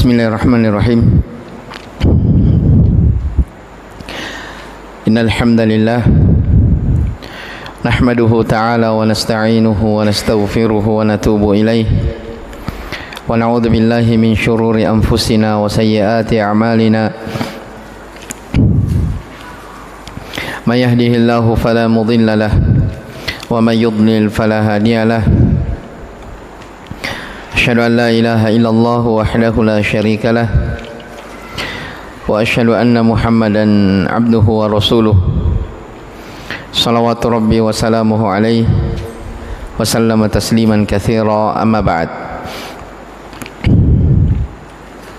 Bismillahirrahmanirrahim. Innal hamdalillah nahmaduhu ta'ala wa nasta'inuhu wa nastaghfiruhu wa natubu ilaih wa na'udzu billahi min syururi anfusina wa sayyiati a'malina. May yahdihillahu fala mudilla lahu wa may yudlil fala hadiya lahu. Asyhadu an la ilaha illallah wahdahu la syarika lah wa asyhadu anna Muhammadan abduhu wa rasuluh salawatu rabbi wa salamuhu alaihi wa sallama tasliman katsira, amma ba'd.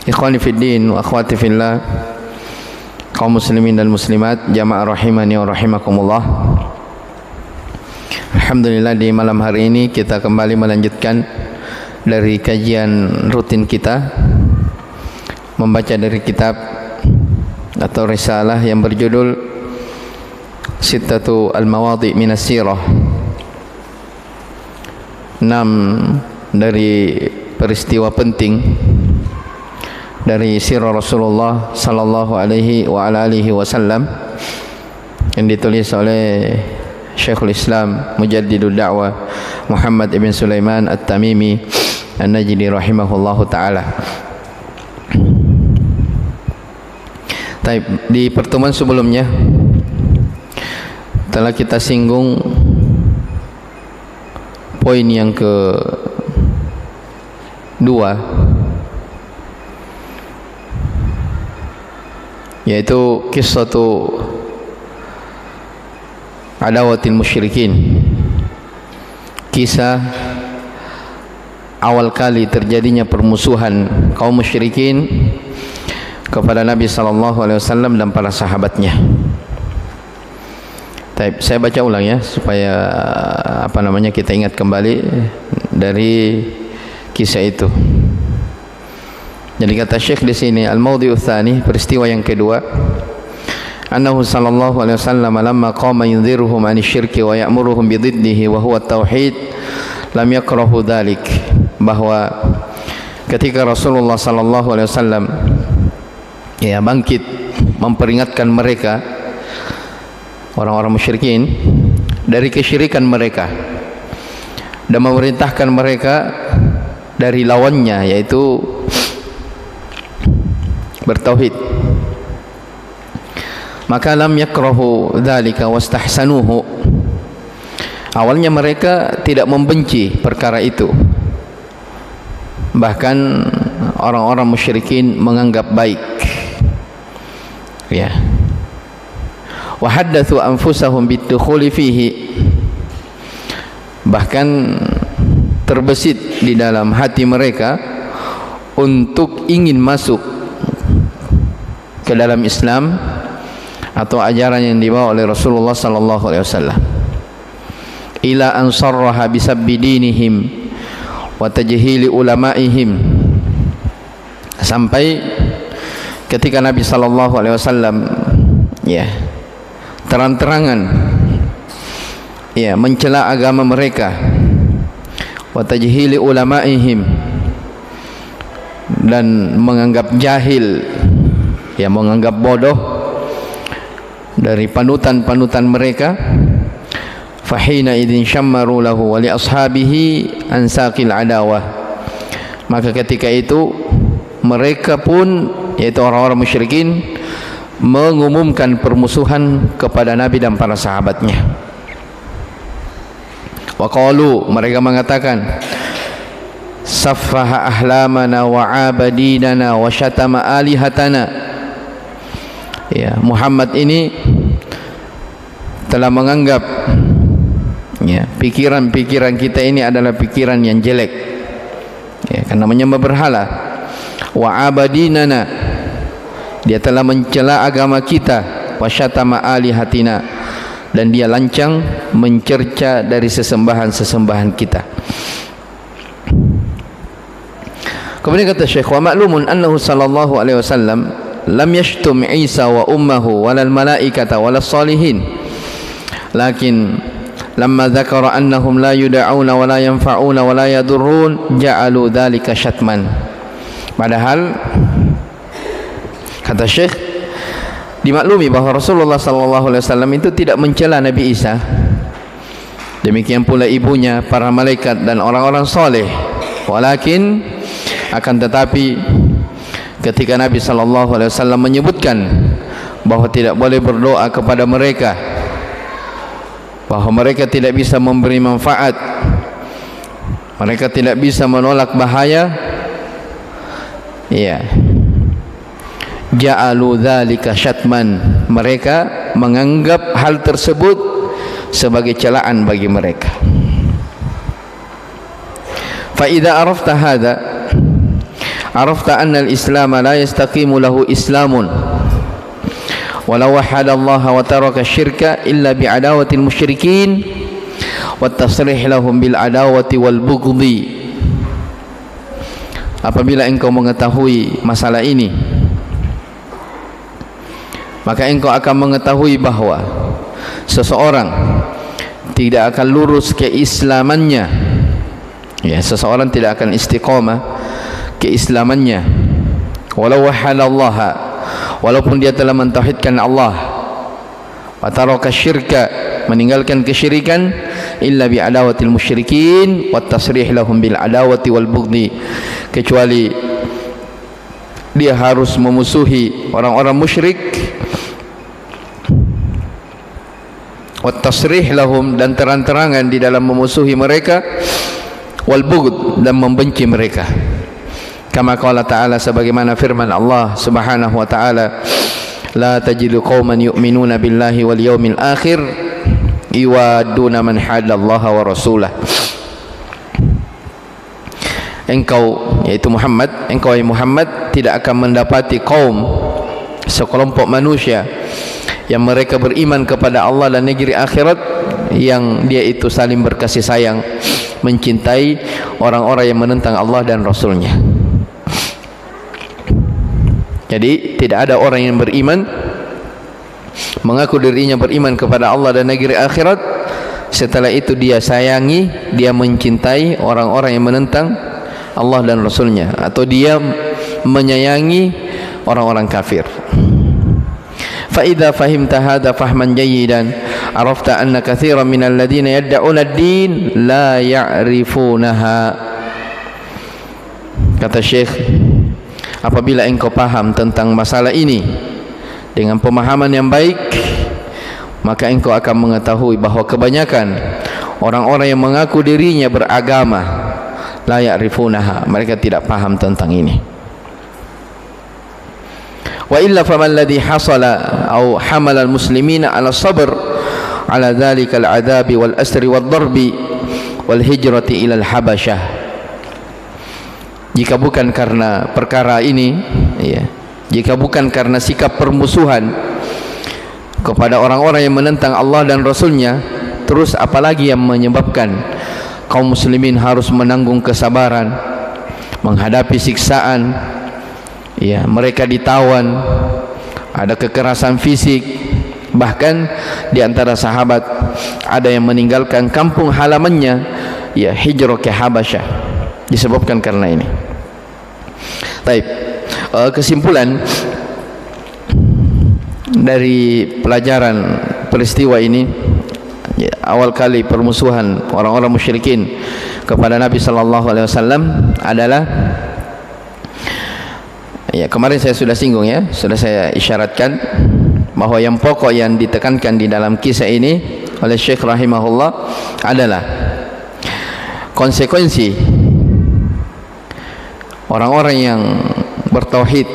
Ikhwani fid din wa akhwati fillah, kaum muslimin dan muslimat, jamaah rahimani wa rahimakumullah. Alhamdulillah, di malam hari ini kita kembali melanjutkan dari kajian rutin kita, membaca dari kitab atau risalah yang berjudul Sittatu al-Mawadhi' minas Sirah, 6 dari peristiwa penting dari sirah Rasulullah sallallahu alaihi wa ala alihi wasallam, yang ditulis oleh Syekhul Islam Mujaddidud Da'wah Muhammad ibn Sulaiman At-Tamimi An-Najdi rahimahullahu ta'ala. Di pertemuan sebelumnya telah kita singgung poin yang kedua, yaitu kisatu adawatil musyrikin, kisah awal kali terjadinya permusuhan kaum musyrikin kepada Nabi SAW dan para sahabatnya. Saya baca ulang ya, supaya kita ingat kembali dari kisah itu. Jadi kata Syekh di sini, al-mawdhi'u tsani, peristiwa yang kedua, annahu sallallahu alaihi wasallam lamma qama yunziruhum 'ani syirki wa ya'muruhum bi dhiddihi wa huwa at-tauhid lam yakrahu dhalik, bahwa ketika Rasulullah sallallahu alaihi wasallam bangkit memperingatkan mereka, orang-orang musyrikin, dari kesyirikan mereka dan memerintahkan mereka dari lawannya, yaitu bertauhid, maka lam yakrahu dzalika wastahsanuhu, awalnya mereka tidak membenci perkara itu, bahkan orang-orang musyrikin menganggap baik, ya. Wa haddatsu anfusahum bidukhuli fihi, bahkan terbesit di dalam hati mereka untuk ingin masuk ke dalam Islam atau ajaran yang dibawa oleh Rasulullah sallallahu alaihi wasallam, ila an sarraha bisabbi dinihim wa tajhili ulamaihim, sampai ketika Nabi sallallahu alaihi wasallam terang-terangan mencela agama mereka, wa tajhili ulamaihim, dan menganggap jahil, menganggap bodoh dari panutan-panutan mereka. Fahina idzin syammaru lahu wa li ashabihi ansaqil adawah, maka ketika itu mereka pun, yaitu orang-orang musyrikin, mengumumkan permusuhan kepada Nabi dan para sahabatnya. Wa qalu, mereka mengatakan, saffaha ahlamana wa abadinana wa syatama alihatana, Muhammad ini telah menganggap pikiran-pikiran kita ini adalah pikiran yang jelek, karena menyembah berhala. Wa abadinana, dia telah mencela agama kita. Wa syatama alihatina, dan dia lancang mencerca dari sesembahan-sesembahan kita. Kemudian kata Syekh, wa ma'lumun annahu sallallahu alaihi wasallam lam yashtum Isa wa ummuhu walal malaikata walas salihin, lakin lamma dzakara annahum la yud'auna wa la yanfa'una wa la yadurrun ja'alu dzalika syatman, Padahal kata Syekh, dimaklumi bahawa Rasulullah SAW itu tidak mencela Nabi Isa, demikian pula ibunya, para malaikat dan orang-orang soleh. Walakin akan tetapi ketika Nabi SAW menyebutkan bahawa tidak boleh berdoa kepada mereka, bahawa mereka tidak bisa memberi manfaat, mereka tidak bisa menolak bahaya, ya, ja'alu dzalika syatman, mereka menganggap hal tersebut sebagai celaan bagi mereka. Fa idza arafta hadza arafta anna al-islam la yastaqimu lahu islamun walau wahada Allah wa taraka syirka illa bi'adawati al-musyrikin wa tasrih lahum bil adawati wal bughdhi. Apabila engkau mengetahui masalah ini, maka engkau akan mengetahui bahawa seseorang tidak akan lurus keislamannya, ya, seseorang tidak akan istiqamah keislamannya walau wahalallaha, walaupun dia telah mentauhidkan Allah, wa taraka syirka, meninggalkan kesyirikan, illa bi adawatil musyrikin wa tasrih lahum bil adawati wal bughdhi, kecuali dia harus memusuhi orang-orang musyrik, wa tasrih lahum, dan terang-terangan di dalam memusuhi mereka, wal bughd, dan membenci mereka. Kama qala ta'ala, sebagaimana firman Allah Subhanahu wa ta'ala, la tajidu qauman yu'minuna billahi wal yawmil akhir iwaduna man hadallaha wa rasulah. Engkau, yaitu Muhammad, engkau ya Muhammad, tidak akan mendapati kaum, sekelompok manusia yang mereka beriman kepada Allah dan negeri akhirat, yang dia itu saling berkasih sayang, mencintai orang-orang yang menentang Allah dan Rasulnya. Jadi tidak ada orang yang beriman, mengaku dirinya beriman kepada Allah dan negeri akhirat, setelah itu dia sayangi, dia mencintai orang-orang yang menentang Allah dan Rasulnya, atau dia menyayangi orang-orang kafir. فإذا فهمت هذا فهما جيدا عرفت أن كثيرا من الذين يدعون الدين لا يعرفونها. Kata Syekh, apabila engkau paham tentang masalah ini dengan pemahaman yang baik, maka engkau akan mengetahui bahawa kebanyakan orang-orang yang mengaku dirinya beragama, la ya'rifunaha, mereka tidak paham tentang ini. Wa illa faman alladhi hasala aw hamala al-muslimina ala sabr ala dhalika al-'adhabi wal asri wad darbi wal hijrati ila al-habasyah. Jika bukan karena perkara ini, ya, jika bukan karena sikap permusuhan kepada orang-orang yang menentang Allah dan Rasulnya, terus apalagi yang menyebabkan kaum muslimin harus menanggung kesabaran, menghadapi siksaan, ya, mereka ditawan, ada kekerasan fisik, bahkan di antara sahabat ada yang meninggalkan kampung halamannya, ya, hijrah ke Habasyah, disebabkan karena ini. Baik, kesimpulan dari pelajaran peristiwa ini, ya, awal kali permusuhan orang-orang musyrikin kepada Nabi sallallahu alaihi wasallam adalah, ya, kemarin saya sudah singgung, ya, sudah saya isyaratkan bahawa yang pokok yang ditekankan di dalam kisah ini oleh Syekh rahimahullah adalah konsekuensi orang-orang yang bertauhid,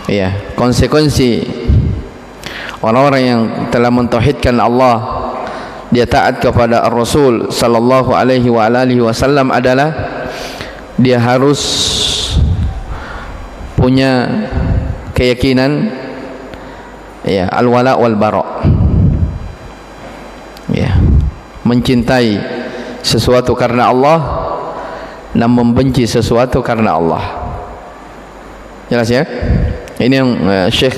ya, konsekuensi orang-orang yang telah mentauhidkan Allah, dia taat kepada Rasul sallallahu alaihi wa alihi wasallam adalah dia harus punya keyakinan, ya, al-wala wal bara, ya, mencintai sesuatu karena Allah dan membenci sesuatu karena Allah. Jelas, ya? Ini yang Syekh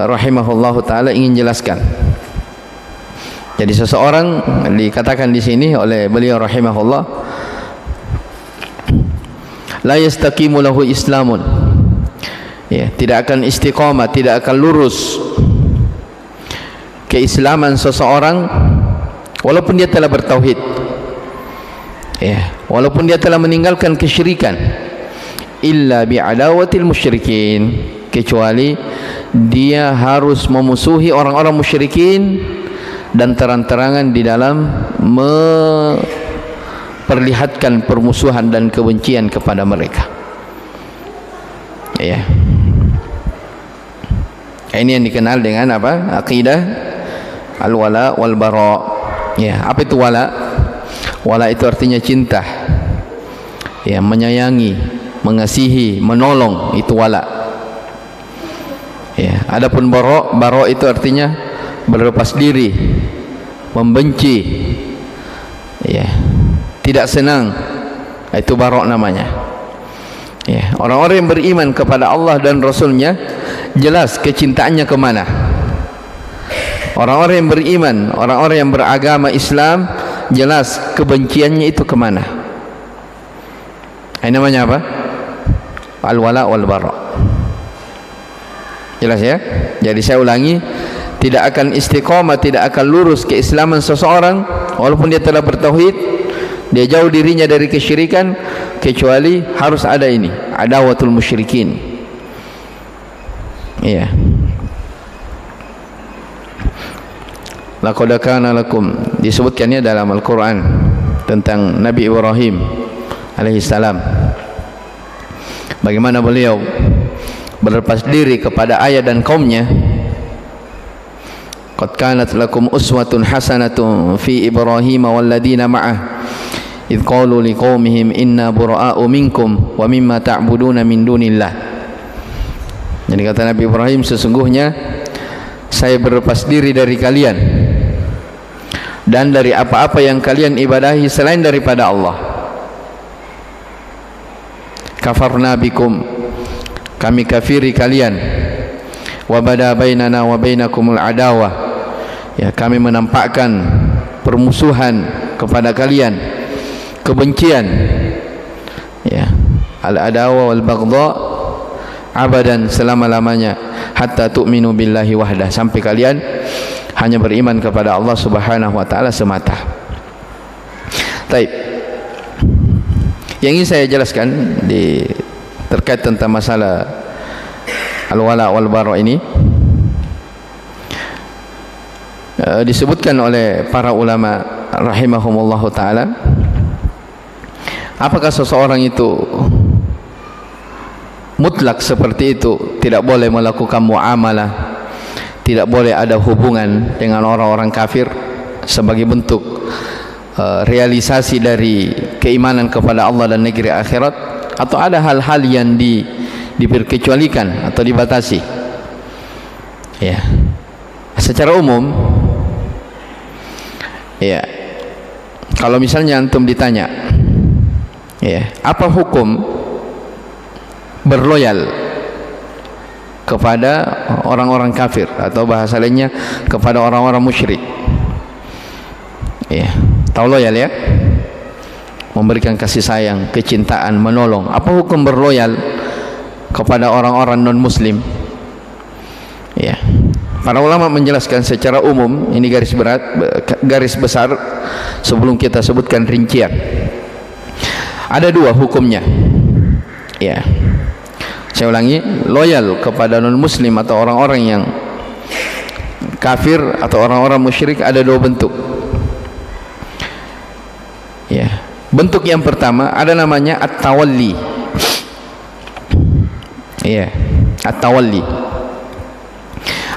rahimahullahu taala ingin jelaskan. Jadi seseorang, dikatakan di sini oleh beliau rahimahullah, la yastaqimu lahu islamun, ya, tidak akan istiqamah, tidak akan lurus keislaman seseorang walaupun dia telah bertauhid, ya, walaupun dia telah meninggalkan kesyirikan, illa bi'adawatil musyrikin, kecuali dia harus memusuhi orang-orang musyrikin dan terang-terangan di dalam memperlihatkan permusuhan dan kebencian kepada mereka, ya. Ini yang dikenal dengan apa? Aqidah al-wala wal bara. Ya, apa itu wala? Wala itu artinya cinta, ya, menyayangi, mengasihi, menolong, itu wala. Ya, adapun bara, bara itu artinya berlepas diri, membenci, ya, tidak senang, itu bara namanya. Ya, orang-orang yang beriman kepada Allah dan Rasulnya jelas kecintaannya kemana. Orang-orang yang beriman, orang-orang yang beragama Islam, jelas kebenciannya itu kemana. Ini namanya apa? Al-wala wal bara. Jelas ya? Jadi saya ulangi, tidak akan istiqamah, tidak akan lurus keislaman seseorang walaupun dia telah bertauhid, dia jauh dirinya dari kesyirikan, kecuali harus ada ini, adawatul musyrikin. Iya. Laqad kana lakum, disebutkannya dalam Al-Quran tentang Nabi Ibrahim alaihissalam, bagaimana beliau berlepas diri kepada ayah dan kaumnya. Qad kanat lakum uswatun hasanatun fi Ibrahim walladina ma'ah idh qalu liqaumihim inna bura'a'u minkum wa mimma ta'buduna min dunillah. Jadi kata Nabi Ibrahim, sesungguhnya saya berlepas diri dari kalian dan dari apa-apa yang kalian ibadahi selain daripada Allah. Kafarna bikum, kami kafiri kalian. Wa bada bainana wa bainakumul adawah, ya, kami menampakkan permusuhan kepada kalian, kebencian, ya, al-adawa wal baghdha abadan, selama-lamanya, hatta tu'minu billahi wahdah, sampai kalian hanya beriman kepada Allah Subhanahu wa taala semata. Baik. Yang ingin saya jelaskan terkait tentang masalah al-wala wal bara ini, disebutkan oleh para ulama rahimahumullahu taala, apakah seseorang itu mutlak seperti itu, tidak boleh melakukan muamalah, tidak boleh ada hubungan dengan orang-orang kafir sebagai bentuk realisasi dari keimanan kepada Allah dan negeri akhirat, atau ada hal-hal yang diperkecualikan atau dibatasi? Ya, secara umum, ya, kalau misalnya antum ditanya, ya, apa hukum berloyal kepada orang-orang kafir, atau bahasa lainnya kepada orang-orang musyrik, ya, tahu loyal ya, memberikan kasih sayang, kecintaan, menolong. Apa hukum berloyal kepada orang-orang non muslim? Ya, para ulama menjelaskan secara umum, ini garis besar sebelum kita sebutkan rincian. Ada dua hukumnya, ya. Saya ulangi, loyal kepada non muslim atau orang-orang yang kafir atau orang-orang musyrik ada dua bentuk, ya. Bentuk yang pertama ada namanya at-tawalli, ya, at-tawalli.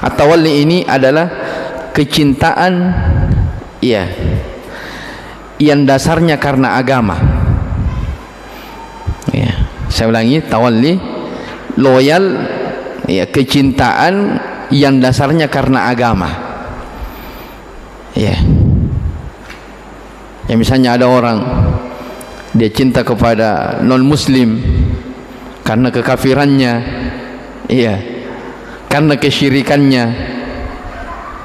At-tawalli ini adalah kecintaan, ya, yang dasarnya karena agama, ya. Saya ulangi, tawalli, loyal, ya, kecintaan yang dasarnya karena agama, ya. Ya, misalnya ada orang dia cinta kepada non muslim karena kekafirannya, iya, karena kesyirikannya,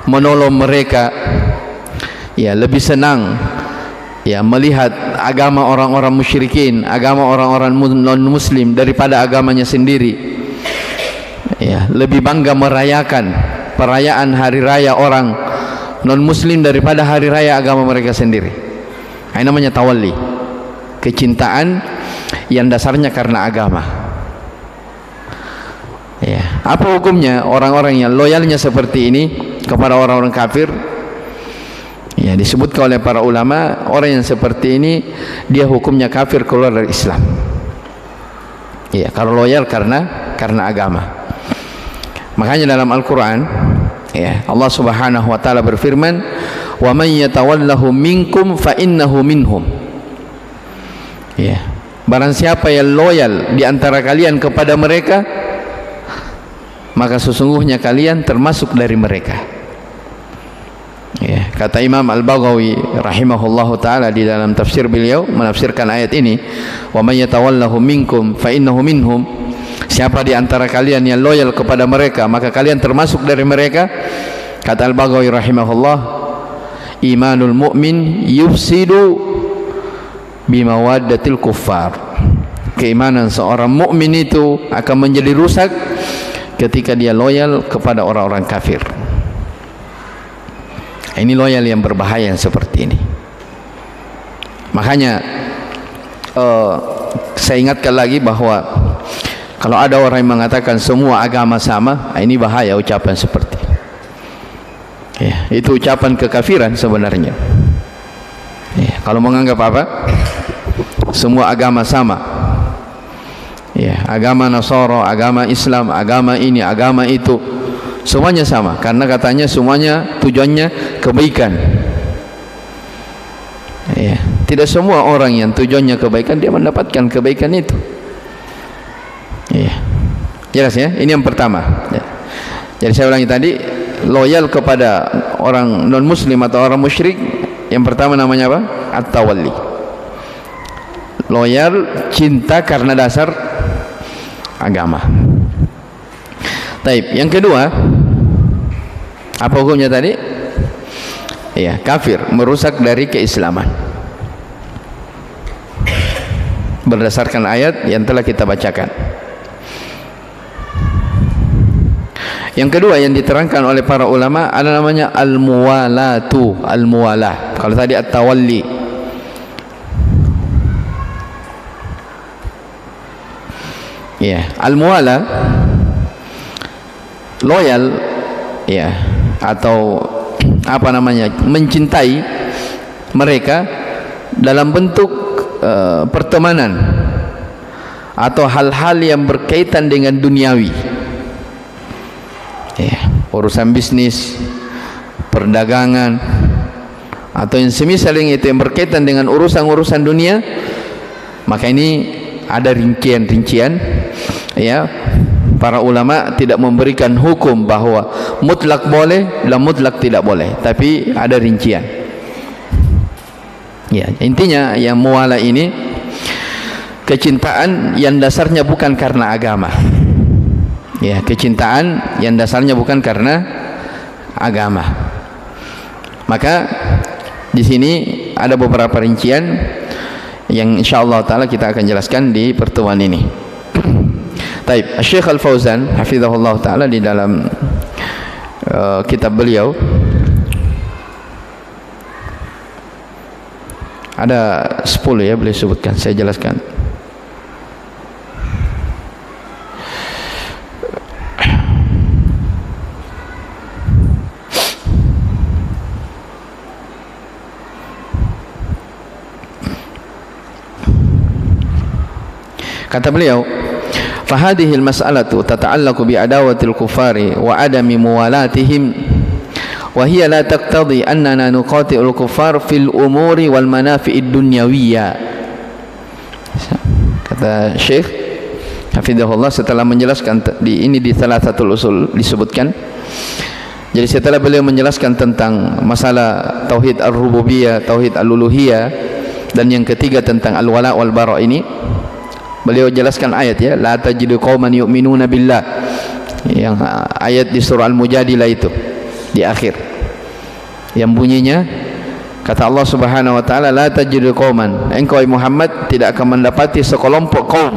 menolong mereka, ya, lebih senang, ya melihat agama orang-orang musyrikin, agama orang-orang non-muslim daripada agamanya sendiri, ya lebih bangga merayakan perayaan hari raya orang non-muslim daripada hari raya agama mereka sendiri. Ini namanya tawalli, kecintaan yang dasarnya karena agama. Ya, apa hukumnya orang-orang yang loyalnya seperti ini kepada orang-orang kafir? Ya, disebutkan oleh para ulama, orang yang seperti ini dia hukumnya kafir, keluar dari Islam. Ya, kalau loyal karena agama. Makanya dalam Al-Qur'an, ya, Allah Subhanahu wa taala berfirman, "Wa may yatawallahu minkum fa innahu minhum." Ya, barang siapa yang loyal di antara kalian kepada mereka, maka sesungguhnya kalian termasuk dari mereka. Ya, kata Imam Al-Baghawi rahimahullahu taala di dalam tafsir beliau menafsirkan ayat ini, wa may yatawallahu minkum fa innahu minhum. Siapa di antara kalian yang loyal kepada mereka, maka kalian termasuk dari mereka. Kata Al-Baghawi rahimahullah, imanul mu'min yufsidu bimawaddatil kuffar. Keimanan seorang mukmin itu akan menjadi rusak ketika dia loyal kepada orang-orang kafir. Ini loyal yang berbahaya yang seperti ini. Makanya saya ingatkan lagi bahwa kalau ada orang yang mengatakan semua agama sama, ini bahaya ucapan seperti ini. Ya, itu ucapan kekafiran sebenarnya. Ya, kalau menganggap apa? Semua agama sama. Ya, agama Nasara, agama Islam, agama ini, agama itu, semuanya sama, karena katanya semuanya tujuannya kebaikan. Ya, tidak semua orang yang tujuannya kebaikan dia mendapatkan kebaikan itu. Ya, jelas ya. Ini yang pertama. Ya. Jadi saya ulangi tadi, loyal kepada orang non muslim atau orang musyrik, yang pertama namanya apa? At-tawalli. Loyal, cinta karena dasar agama. Taib. Yang kedua, apa hukumnya tadi? Ya, kafir, merusak dari keislaman. Berdasarkan ayat yang telah kita bacakan. Yang kedua yang diterangkan oleh para ulama ada namanya al-muwalatu, al-muwalah. Kalau tadi at-tawalli. Ya, al-muwalah loyal, ya, atau apa namanya, mencintai mereka dalam bentuk pertemanan atau hal-hal yang berkaitan dengan duniawi, ya, urusan bisnis, perdagangan, atau yang semisal itu yang berkaitan dengan urusan-urusan dunia. Maka ini ada rincian-rincian, ya. Para ulama tidak memberikan hukum bahwa mutlak boleh dan mutlak tidak boleh, tapi ada rincian. Ya, intinya yang muwala ini kecintaan yang dasarnya bukan karena agama. Ya, kecintaan yang dasarnya bukan karena agama. Maka di sini ada beberapa rincian yang insyaallah taala kita akan jelaskan di pertemuan ini. Taib, Syekh Al-Fauzan hafizahullah taala di dalam kitab beliau ada 10 ya beliau sebutkan, saya jelaskan. Kata beliau, فهذه المسألة تتعلق بعداوة الكفار وعدم موالاتهم وهي لا تقتضي أننا نقاتل الكفار في الأمور والمنافع الدنيوية. Kata Syekh hafizahullah setelah menjelaskan di Thalathatul Usul disebutkan. Jadi setelah beliau menjelaskan tentang masalah tauhid ar-rububiyah, tauhid al-uluhiyah, dan yang ketiga tentang al-wala wal bara ini, beliau jelaskan ayat, ya, la tajidu qauman yu'minuna billah, yang ayat di surah Al-Mujadilah itu di akhir, yang bunyinya Kata Allah Subhanahu wa taala, la tajidu qauman, engkau Muhammad tidak akan mendapati sekelompok kaum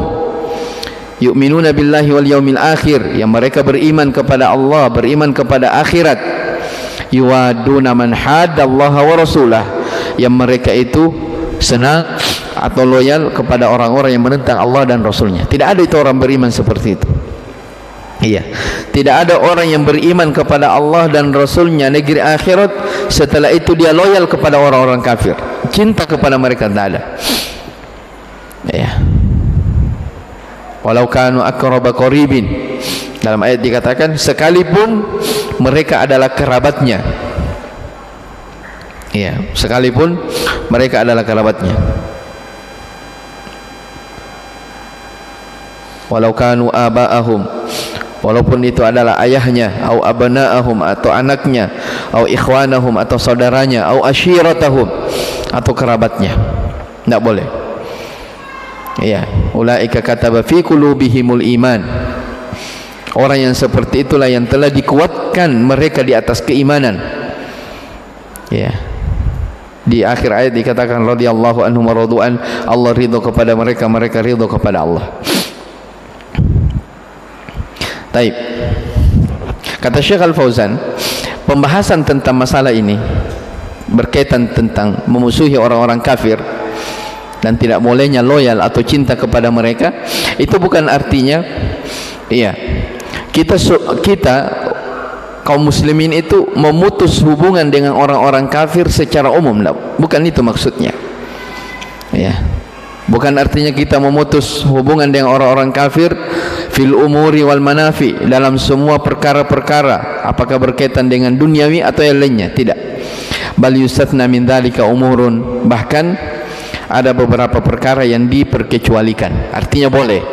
yu'minuna billahi wal yaumil akhir, yang mereka beriman kepada Allah, beriman kepada akhirat, yuwaduna man haddallaha wa rasulah, yang mereka itu senang atau loyal kepada orang-orang yang menentang Allah dan Rasulnya. Tidak ada itu orang beriman seperti itu. Iya, tidak ada orang yang beriman kepada Allah dan Rasulnya, negeri akhirat, setelah itu dia loyal kepada orang-orang kafir, cinta kepada mereka, tidak ada. Iya. Walau kanu aqraba qaribin, dalam ayat dikatakan sekalipun mereka adalah kerabatnya. Iya, sekalipun mereka adalah kerabatnya. Walau kanu aba'ahum, walaupun itu adalah ayahnya, atau abna'ahum atau anaknya, atau ikhwanahum atau saudaranya, atau ashiratahum atau kerabatnya, tidak boleh. Ya, ulaika kataba fi qulubihimul iman. Orang yang seperti itulah yang telah dikuatkan mereka di atas keimanan. Ya. Di akhir ayat dikatakan radhiyallahu anhum wa radu'an, Allah ridho kepada mereka, mereka ridho kepada Allah. Taib. Kata Syekh Al-Fauzan, pembahasan tentang masalah ini berkaitan tentang memusuhi orang-orang kafir dan tidak bolehnya loyal atau cinta kepada mereka, itu bukan artinya iya kita kaum muslimin itu memutus hubungan dengan orang-orang kafir secara umum. Bukan itu maksudnya. Ya. Bukan artinya kita memutus hubungan dengan orang-orang kafir fil umuri wal manafi, dalam semua perkara-perkara, apakah berkaitan dengan duniawi atau yang lainnya, tidak. Bal yustatna min dzalika umurun, bahkan ada beberapa perkara yang diperkecualikan, artinya boleh.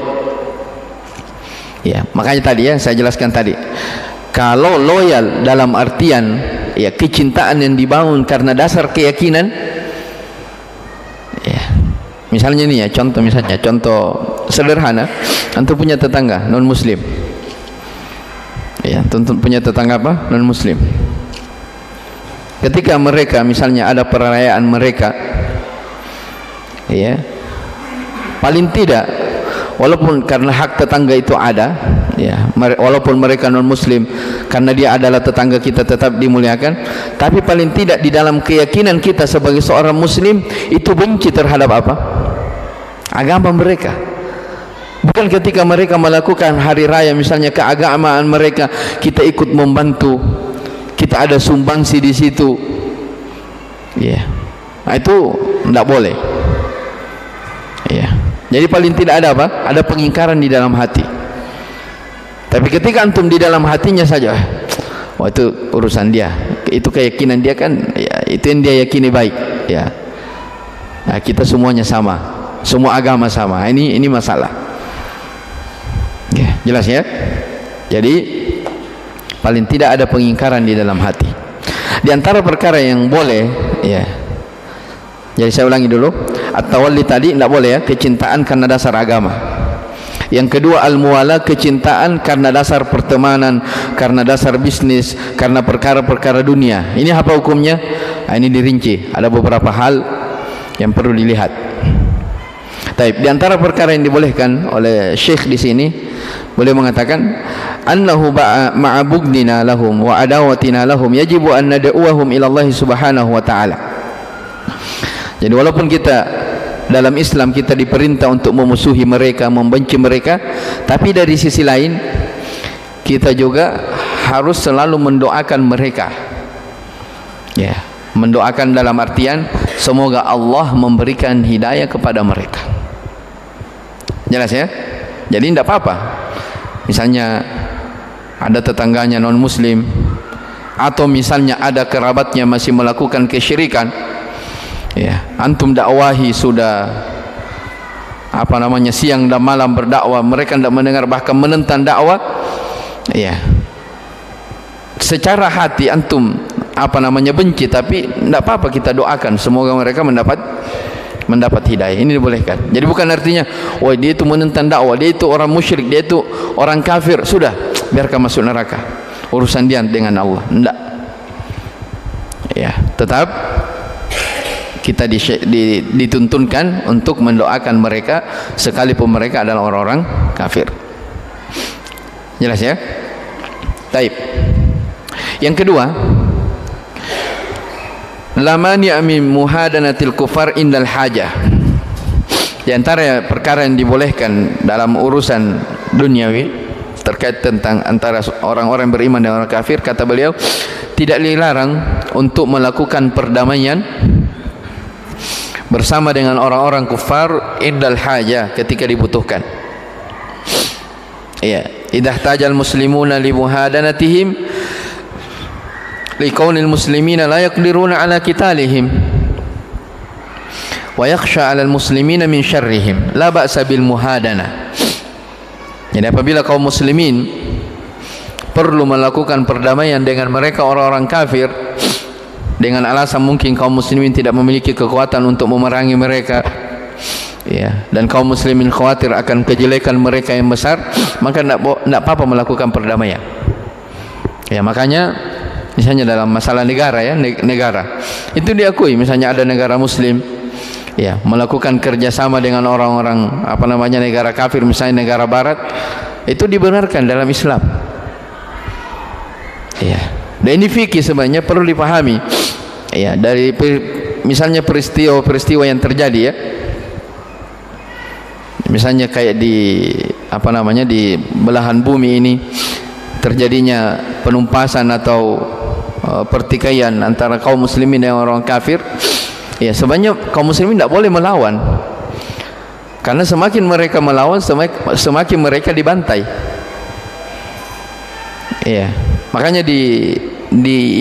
Ya, makanya tadi ya saya jelaskan tadi, kalau loyal dalam artian ya kecintaan yang dibangun karena dasar keyakinan, ya misalnya nih ya, contoh sederhana, antum punya tetangga non muslim, ya tentu punya tetangga apa, non muslim. Ketika mereka misalnya ada perayaan mereka, ya paling tidak, walaupun karena hak tetangga itu ada, ya walaupun mereka non muslim, karena dia adalah tetangga kita tetap dimuliakan, tapi paling tidak di dalam keyakinan kita sebagai seorang muslim itu benci terhadap apa? Agama mereka. Bukan ketika mereka melakukan hari raya misalnya keagamaan mereka, kita ikut membantu, kita ada sumbangsi di situ, ya, nah, itu tidak boleh. Ya. Jadi paling tidak ada apa? Ada pengingkaran di dalam hati. Tapi ketika antum di dalam hatinya saja, wah itu urusan dia, itu keyakinan dia kan, ya, itu yang dia yakini baik, ya. Nah, kita semuanya sama, semua agama sama. Ini masalah. Ya, jelas ya. Jadi paling tidak ada pengingkaran di dalam hati. Di antara perkara yang boleh, ya. Jadi saya ulangi dulu, at-tawalli tadi tidak boleh ya, kecintaan karena dasar agama. Yang kedua al-muwala, kecintaan karena dasar pertemanan, karena dasar bisnis, karena perkara-perkara dunia. Ini apa hukumnya? Nah, ini dirinci, ada beberapa hal yang perlu dilihat. Taib. Di antara perkara yang dibolehkan oleh Syekh di sini, boleh mengatakan annahu ma'a bughdina lahum wa adawatina lahum yajibu an nad'uhum ila Allah Subhanahu wa taala. Jadi walaupun kita dalam Islam kita diperintah untuk memusuhi mereka, membenci mereka, tapi dari sisi lain kita juga harus selalu mendoakan mereka. Ya, mendoakan dalam artian semoga Allah memberikan hidayah kepada mereka. Jelas ya? Jadi tidak apa-apa. Misalnya ada tetangganya non muslim, atau misalnya ada kerabatnya masih melakukan kesyirikan, ya, antum dakwahi sudah apa namanya siang dan malam berdakwah, mereka tidak mendengar, bahkan menentang dakwah, ya, secara hati antum apa namanya benci, tapi tidak apa-apa, kita doakan semoga mereka mendapat hidayah. Ini dibolehkan. Jadi bukan artinya wah dia itu menentang dakwah, dia itu orang musyrik, dia itu orang kafir, sudah biarkan masuk neraka, urusan dia dengan Allah. Tidak, ya, tetap kita dituntunkan untuk mendoakan mereka sekalipun mereka adalah orang-orang kafir. Jelas ya? Taib. Yang kedua, la mani'a min muhadanatil kufar indal hajah. Di antara perkara yang dibolehkan dalam urusan duniawi terkait tentang antara orang-orang beriman dan orang kafir, kata beliau, tidak dilarang untuk melakukan perdamaian bersama dengan orang-orang kufar indal hajah, ketika dibutuhkan. Ya, idza tajal muslimuna li muhadanatihim liqaunil muslimina la yaqdiruna ala qitalihim wa yakhsha 'alal muslimina min syarrihim la ba'sa bil muhadana. Jadi apabila kaum muslimin perlu melakukan perdamaian dengan mereka orang-orang kafir dengan alasan mungkin kaum muslimin tidak memiliki kekuatan untuk memerangi mereka, ya, dan kaum muslimin khawatir akan kejelekan mereka yang besar, maka tidak apa-apa melakukan perdamaian. Ya, makanya misalnya dalam masalah negara, ya, negara itu diakui, misalnya ada negara muslim, ya, melakukan kerjasama dengan orang-orang negara kafir, misalnya negara barat, itu dibenarkan dalam Islam. Ya, dan ini fikih sebenarnya perlu dipahami. Ya, dari misalnya peristiwa yang terjadi, ya, misalnya kayak di di belahan bumi ini terjadinya penumpasan atau pertikaian antara kaum muslimin dan orang kafir. Ya, sebenarnya kaum muslimin tidak boleh melawan, karena semakin mereka melawan semakin mereka dibantai. Ya, makanya di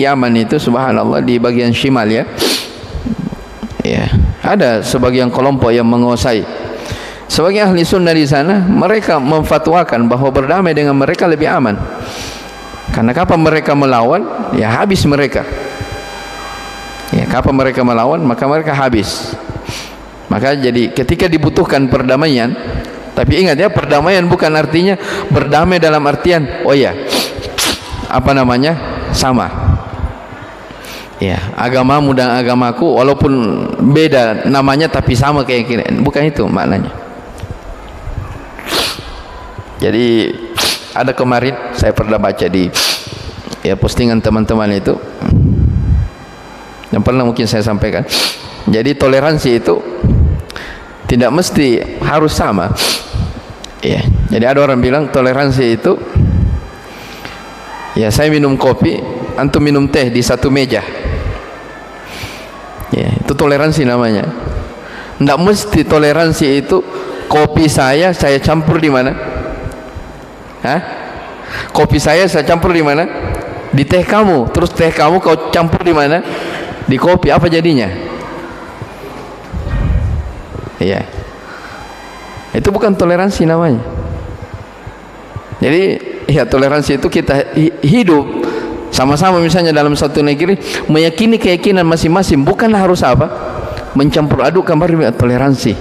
Yaman itu subhanallah, di bagian Shimal, ya, ada sebagian kelompok yang menguasai. Sebagai ahli sunnah di sana, mereka memfatwakan bahwa berdamai dengan mereka lebih aman, karena kapan mereka melawan, ya habis mereka. Ya, kapan mereka melawan, maka mereka habis. Maka jadi ketika dibutuhkan perdamaian, tapi ingat ya, perdamaian bukan artinya berdamai dalam artian oh ya sama, ya, agamamu dan agamaku walaupun beda namanya tapi sama kayak gini, bukan itu maknanya. Jadi ada kemarin saya pernah baca di postingan teman-teman itu yang pernah mungkin saya sampaikan. Jadi toleransi itu tidak mesti harus sama. Ya, jadi ada orang bilang toleransi itu, ya, saya minum kopi, antum minum teh di satu meja. Ya, itu toleransi namanya. Tidak mesti toleransi itu kopi saya campur di mana? Hah? Kopi saya campur di mana? Di teh kamu. Terus teh kamu kau campur di mana? Di kopi. Apa jadinya? Ya, itu bukan toleransi namanya. Jadi ya, toleransi itu kita hidup sama-sama, misalnya dalam satu negeri, meyakini keyakinan masing-masing, bukan harus mencampur aduk, toleransi.